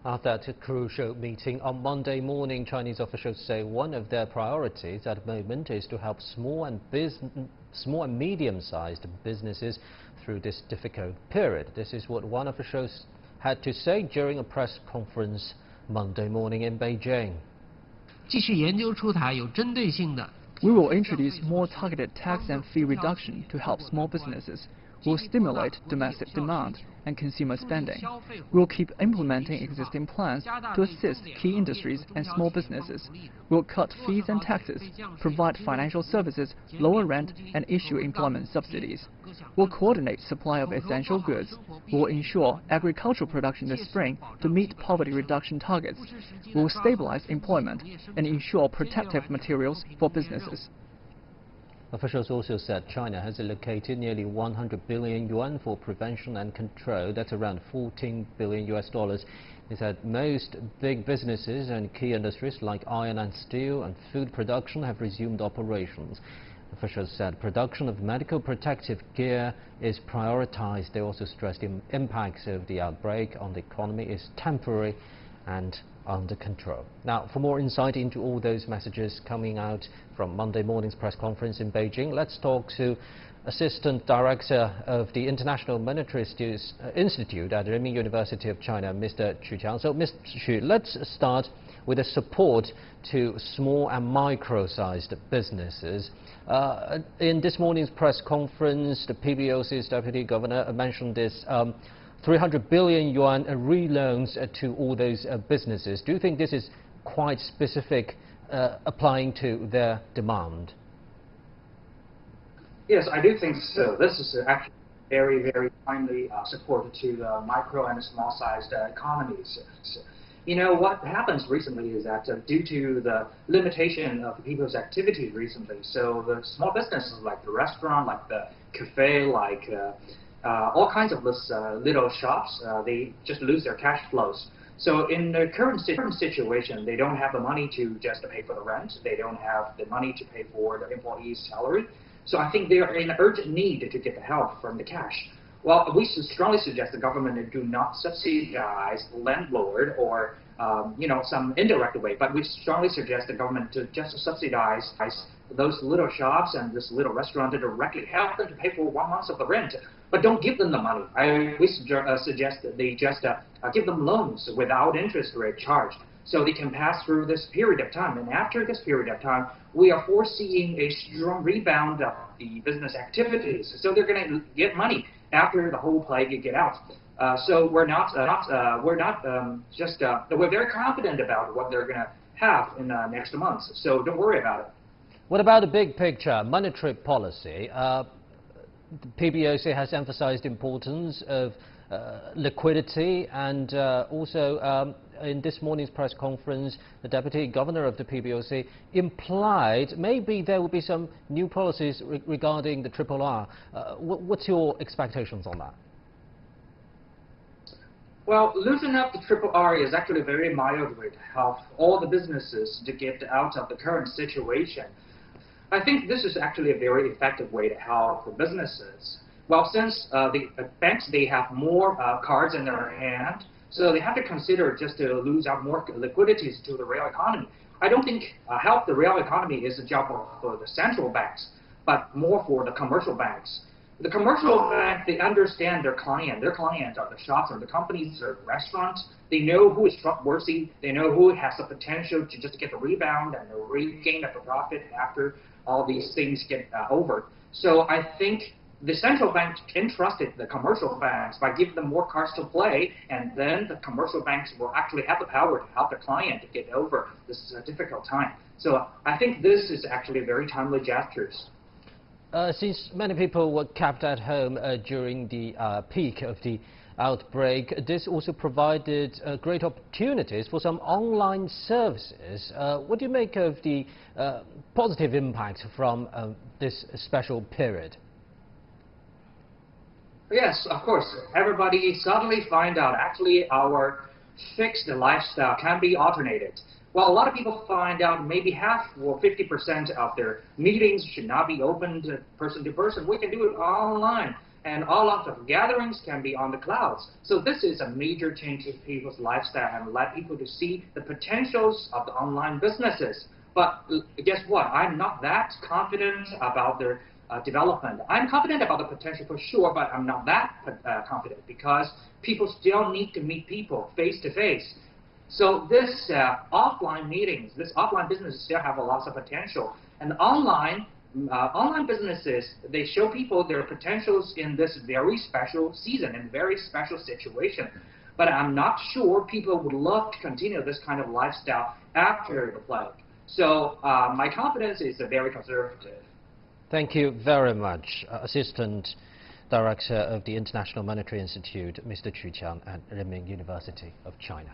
After that crucial meeting on Monday morning, Chinese officials say one of their priorities at the moment is to help small and medium-sized businesses through this difficult period. This is what one official had to say during a press conference Monday morning in Beijing. We will introduce more targeted tax and fee reduction to help small businesses. We will stimulate domestic demand and consumer spending. We will keep implementing existing plans to assist key industries and small businesses. We will cut fees and taxes, provide financial services, lower rent, and issue employment subsidies. We will coordinate supply of essential goods. We will ensure agricultural production this spring to meet poverty reduction targets. We will stabilize employment and ensure protective materials for businesses. Officials also said China has allocated nearly 100 billion yuan for prevention and control. That's around $14 billion. They said most big businesses and key industries like iron and steel and food production have resumed operations. Officials said production of medical protective gear is prioritized. They also stressed the impacts of the outbreak on the economy is temporary and under control. Now, for more insight into all those messages coming out from Monday morning's press conference in Beijing, let's talk to Assistant Director of the International Monetary Institute at Renmin University of China, Mr. Qiang. So, Mr. Xu, let's start with the support to small and micro-sized businesses. In this morning's press conference, the PBOC's Deputy Governor mentioned this 300 billion yuan re-loans to all those businesses. Do you think this is quite specific, applying to their demand? Yes, I do think so. This is actually very, very timely support to the micro and small-sized economies. You know, what happens recently is that due to the limitation of people's activity recently, so the small businesses like the restaurant, like the cafe, like all kinds of those little shops, they just lose their cash flows. So in the current situation, they don't have the money to just pay for the rent. They don't have the money to pay for the employee's salary. So I think they are in urgent need to get the help from the cash. Well, we strongly suggest the government do not subsidize landlord or some indirect way, but we strongly suggest the government to just subsidize those little shops and this little restaurant to directly help them to pay for 1 month of the rent, but don't give them the money. We suggest that they just give them loans without interest rate charged, so they can pass through this period of time. And after this period of time, we are foreseeing a strong rebound of the business activities. So they're going to get money after the whole plague get out. So we're very confident about what they're going to have in the next months. So don't worry about it. What about the big picture, monetary policy? The PBOC has emphasized the importance of liquidity, and also in this morning's press conference, the Deputy Governor of the PBOC implied maybe there will be some new policies regarding the Triple R. What's your expectations on that? Well, loosening up the Triple R is actually a very mild way to help all the businesses to get out of the current situation. I think this is actually a very effective way to help the businesses. Well, since the banks, they have more cards in their hand, so they have to consider just to lose out more liquidities to the real economy. I don't think help the real economy is a job for the central banks, but more for the commercial banks. The commercial banks, they understand their client. Their clients are the shops or the companies or the restaurants. They know who is trustworthy. They know who has the potential to just get the rebound and the regain of the profit after all these things get over. So I think the central bank entrusted the commercial banks by giving them more cards to play, and then the commercial banks will actually have the power to help the client to get over this difficult time. So I think this is actually very timely gestures. Since many people were kept at home during the peak of the outbreak, this also provided great opportunities for some online services. What do you make of the positive impact from this special period? Yes, of course. Everybody suddenly find out actually our fixed lifestyle can be alternated. Well, a lot of people find out maybe half or 50% of their meetings should not be opened person to person. We can do it online. and a lot of gatherings can be on the clouds. So this is a major change in people's lifestyle and let people to see the potentials of the online businesses. But guess what? I'm not that confident about their development. I'm confident about the potential for sure, but I'm not that confident because people still need to meet people face to face. So this offline meetings, this offline businesses still have a lot of potential. And online businesses, they show people their potentials in this very special season and very special situation. But I'm not sure people would love to continue this kind of lifestyle after the plague. So my confidence is very conservative. Thank you very much, Assistant Director of the International Monetary Institute, Mr. Qiang at Renmin University of China.